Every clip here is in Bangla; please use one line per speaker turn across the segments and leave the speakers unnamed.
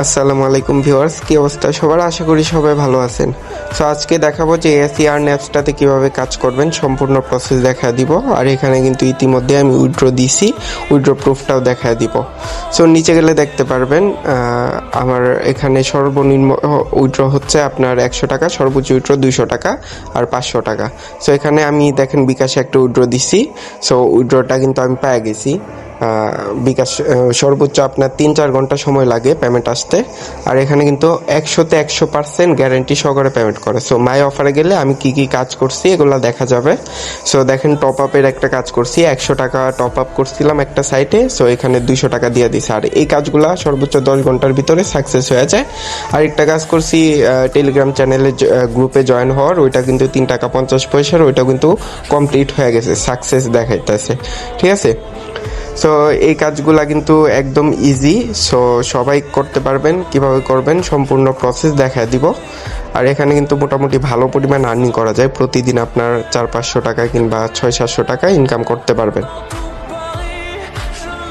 আসসালামু আলাইকুম ভিউয়ার্স, কি অবস্থা সবার? আশা করি সবাই ভালো আছেন। সো আজকে দেখাবো যে এসি আর্ন অ্যাপসটাতে কীভাবে কাজ করবেন, সম্পূর্ণ প্রসেস দেখা দিব। আর এখানে কিন্তু ইতিমধ্যে আমি উইথড্র দিছি, উইথড্র প্রুফটাও দেখা দিব। সো নিচে গেলে দেখতে পারবেন আমার এখানে সর্বনিম্ন উইথড্র হচ্ছে আপনার 100 টাকা, সর্বোচ্চ উইথড্র 200 টাকা আর 500 টাকা। সো এখানে আমি দেখেন বিকাশে একটা উইথড্র দিছি। সো উইথড্রটা কিন্তু আমি পেয়ে গেছি। বিকাশ সর্বোচ্চ আপনার 3-4 ঘন্টা সময় লাগে পেমেন্ট আসতে। আর এখানে কিন্তু 100% গ্যারেন্টি সহকারে পেমেন্ট করে। সো মাই অফারে গেলে আমি কি কি কাজ করছি এগুলো দেখা যাবে। সো দেখেন টপ আপের একটা কাজ করছি, 100 টাকা টপ আপ করছিলাম একটা সাইটে। সো এখানে 200 টাকা দিয়ে দিছে। আর এই কাজগুলো সর্বোচ্চ 10 ঘন্টার ভিতরে সাকসেস হয়ে যায়। আরেকটা কাজ করছি টেলিগ্রাম চ্যানেলে গ্রুপে জয়েন হওয়ার, ওইটা কিন্তু 3 টাকা 50 পয়সার, ওইটা কিন্তু কমপ্লিট হয়ে গেছে, সাকসেস দেখাইতেছে। ঠিক আছে। সো এই কাজগুলা কিন্তু একদম ইজি। সো সবাই করতে পারবেন। কিভাবে করবেন সম্পূর্ণ প্রসেস দেখায় দিব। আর এখানে কিন্তু মোটামুটি ভালো পরিমাণ আর্নিং করা যায়। প্রতিদিন আপনার 400-500 টাকা কিংবা 600-700 টাকা ইনকাম করতে পারবেন।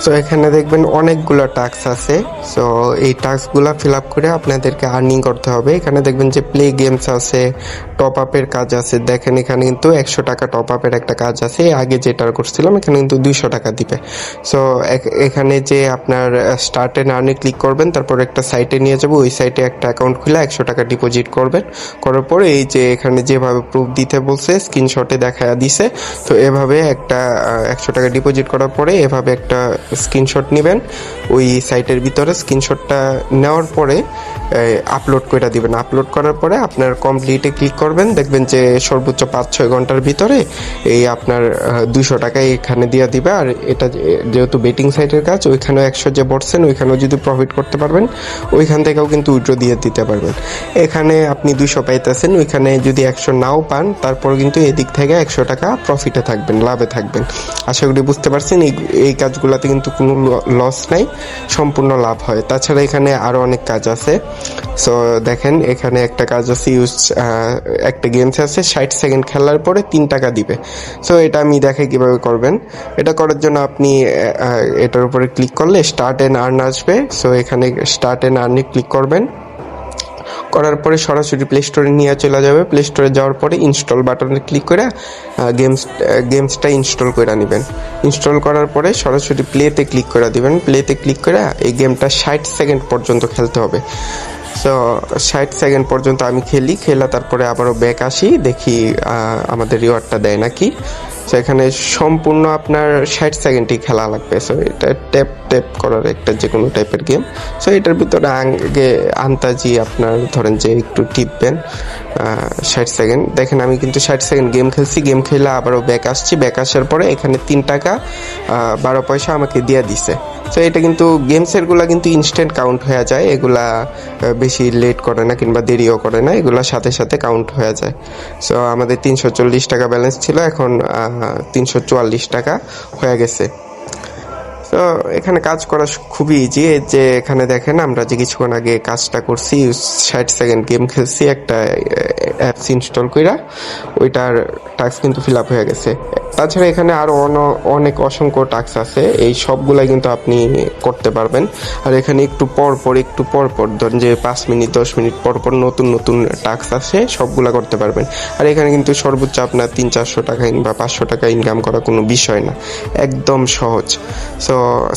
সো এখানে দেখবেন অনেকগুলো টাস্ক আছে। সো এই টাস্কগুলো ফিল আপ করে আপনাদেরকে আর্নিং করতে হবে। এখানে দেখবেন যে প্লে গেমস আছে, টপ আপের কাজ আছে। দেখেন এখানে কিন্তু 100 টাকা টপ আপের একটা কাজ আছে, আগে যেটা করছিলাম এখানে কিন্তু 200 টাকা দিবে। সো এখানে যে আপনার স্টার্ট এন্ড আর্নে ক্লিক করবেন, তারপর একটা সাইটে নিয়ে যাবো। ওই সাইটে একটা অ্যাকাউন্ট খুলে 100 টাকা ডিপোজিট করবেন। করার পরে এই যে এখানে যেভাবে প্রুফ দিতে বলছে স্ক্রিনশটে দেখা দিছে। তো এভাবে একটা 100 টাকা ডিপোজিট করার পরে এভাবে একটা স্ক্রিনশট নেবেন। ওই সাইটের ভিতরে স্ক্রিনশটটা নেওয়ার পরে আপলোড করে দিবেন। আপলোড করার পরে আপনার কমপ্লিটে ক্লিক করবেন। দেখবেন যে সর্বোচ্চ 5-6 ঘন্টার ভিতরে এই আপনার 200 টাকা এখানে দিয়ে দিবে। আর এটা যেহেতু বেটিং সাইটের কাজ, ওইখানেও 100 যে বসছেন ওইখানেও যদি প্রফিট করতে পারবেন, ওইখান থেকেও কিন্তু উইথড্র দিয়ে দিতে পারবেন। এখানে আপনি 200 পাইতেছেন, ওইখানে যদি 100 নাও পান তারপর কিন্তু এদিক থেকে 100 টাকা প্রফিটে থাকবেন, লাভে থাকবেন। আশা করি বুঝতে পারছেন। এই কাজগুলোতে কিন্তু কোনো লস নাই, সম্পূর্ণ লাভ হয়। তাছাড়া এখানে আরও অনেক কাজ আছে। সো দেখেন এখানে একটা কাজ আছে, একটা গেমস আছে 60 সেকেন্ড খেলার পরে 3 টাকা দিবে। সো এটা আমি দেখাই কীভাবে করবেন। এটা করার জন্য আপনি এটার উপরে ক্লিক করলে স্টার্ট এন্ড আর্ন আসবে। সো এখানে স্টার্ট এন্ড আর্নে ক্লিক করবেন। করার পরে সরাসরি প্লে স্টোরে নিয়ে চলে যাবে। প্লে স্টোরে যাওয়ার পরে ইনস্টল বাটনে ক্লিক করে গেমসটা ইনস্টল করে নেবেন। ইনস্টল করার পরে সরাসরি প্লেতে ক্লিক করে দিবেন। প্লেতে ক্লিক করে এই গেমটা 60 সেকেন্ড পর্যন্ত খেলতে হবে। সো 60 সেকেন্ড পর্যন্ত আমি খেলা তারপরে আবারও ব্যাক আসি, দেখি আমাদের রিওয়ার্ডটা দেয় নাকি। সো এখানে সম্পূর্ণ আপনার 60 সেকেন্ডই খেলা লাগবে। সো এটা ট্যাপ করার একটা যে কোনো টাইপের গেম। সো এটার ভিতরে আগে আন্তাজি আপনার ধরেন যে একটু টিপবেন 60 সেকেন্ড। দেখেন আমি কিন্তু 60 সেকেন্ড গেম খেলছি। গেম খেলে আবারও ব্যাক আসছি। ব্যাক আসার পরে এখানে 3 টাকা 12 পয়সা আমাকে দিয়ে দিছে। সো এটা কিন্তু গেমসেরগুলা কিন্তু ইনস্ট্যান্ট কাউন্ট হয়ে যায়। এগুলা বেশি লেট করে না কিংবা দেরিও করে না, এগুলা সাথে সাথে কাউন্ট হয়ে যায়। সো আমাদের 340 টাকা ব্যালেন্স ছিল, এখন 344 টাকা হয়ে গেছে। তো এখানে কাজ করা খুবই ইজি। যে এখানে দেখেন আমরা যে কিছুক্ষণ আগে কাজটা করছি, 60 সেকেন্ড গেম খেলছি একটা অ্যাপস ইনস্টল কইরা, ওইটার টাস্ক কিন্তু ফিল আপ হয়ে গেছে। তাছাড়া এখানে আরও অনেক অসংখ্য টাস্ক আছে, এই সবগুলাই কিন্তু আপনি করতে পারবেন। আর এখানে একটু পর ধরেন যে 5 মিনিট 10 মিনিট পর নতুন নতুন টাস্ক আসে, সবগুলা করতে পারবেন। আর এখানে কিন্তু সর্বোচ্চ আপনার 300-400 টাকা কিংবা 500 টাকা ইনকাম করা কোনো বিষয় না, একদম সহজ। সো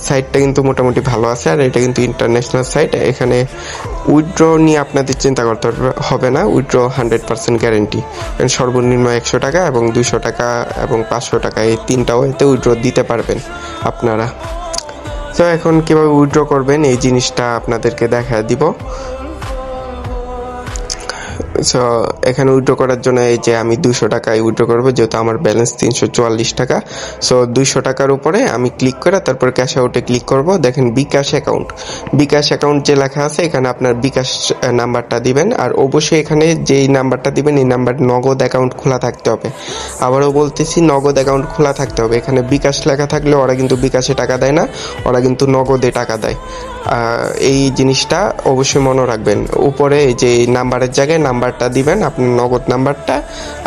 সাইটটা কিন্তু মোটামুটি ভালো আছে। আর এটা কিন্তু ইন্টারন্যাশনাল সাইট। এখানে উইথড্র নিয়ে আপনাদের চিন্তা করতে হবে না, উইথড্র 100% গ্যারেন্টি। সর্বনিম্ন 100 টাকা এবং 200 টাকা এবং 500 টাকা এই তিনটাও এতে উইথড্র দিতে পারবেন আপনারা। তো এখন কীভাবে উইথড্র করবেন এই জিনিসটা আপনাদেরকে দেখা দিব। সো এখানে উইথড্র করার জন্য এই যে আমি 200 টাকায় উইথড্র করবো, যেহেতু আমার ব্যালেন্স 344 টাকা। সো 200 টাকার উপরে আমি ক্লিক করে তারপর ক্যাশ আউটে ক্লিক করব। দেখেন বিকাশ অ্যাকাউন্ট যে লেখা আছে, এখানে আপনার বিকাশ নাম্বারটা দিবেন। আর অবশ্যই এখানে যেই নাম্বারটা দিবেন এই নাম্বার নগদ অ্যাকাউন্ট খোলা থাকতে হবে। আবারও বলতেছি, নগদ অ্যাকাউন্ট খোলা থাকতে হবে। এখানে বিকাশ লেখা থাকলে ওরা কিন্তু বিকাশে টাকা দেয় না, ওরা কিন্তু নগদে টাকা দেয়। এই জিনিসটা অবশ্যই মনে রাখবেন। উপরে এই যে এই নাম্বারের জায়গায় নাম্বারটা দিবেন, আপনার নগদ নাম্বারটা,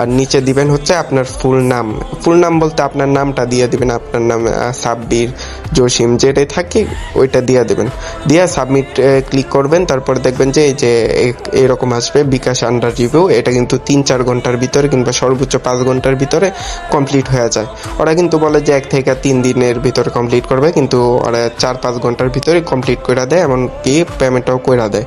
আর নিচে দিবেন হচ্ছে আপনার ফুল নাম বলতে আপনার নামটা দিয়ে দিবেন, আপনার নাম সাব্বির, জসিম যেটাই থাকে ওইটা দিয়ে দেবেন, দিয়ে সাবমিট ক্লিক করবেন। তারপর দেখবেন যে এই যে এরকম আসবে বিকাশ আন্ডার রিভিউ। এটা কিন্তু 3-4 ঘন্টার ভিতরে কিংবা সর্বোচ্চ 5 ঘন্টার ভিতরে কমপ্লিট হয়ে যায়। ওরা কিন্তু বলে যে 1 থেকে 3 দিনের ভিতরে কমপ্লিট করবে, কিন্তু ওরা 4-5 ঘন্টার ভিতরে কমপ্লিট করে দেয়, এমনকি পেমেন্টটাও করে দেয়।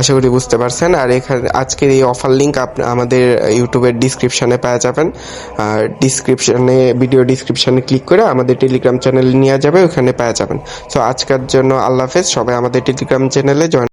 আশা করি বুঝতে পারছেন। আর এখানে আজকের এই অফার লিঙ্ক আমাদের ইউটিউবের ডিসক্রিপশনে পাওয়া যাবেন। আর ভিডিও ডিসক্রিপশনে ক্লিক করে আমাদের টেলিগ্রাম চ্যানেলে নিয়ে যাবে, ওখানে পাওয়া যাবেন। সো আজকের জন্য আল্লাহ হাফেজ। সবাই আমাদের টেলিগ্রাম চ্যানেলে জয়েন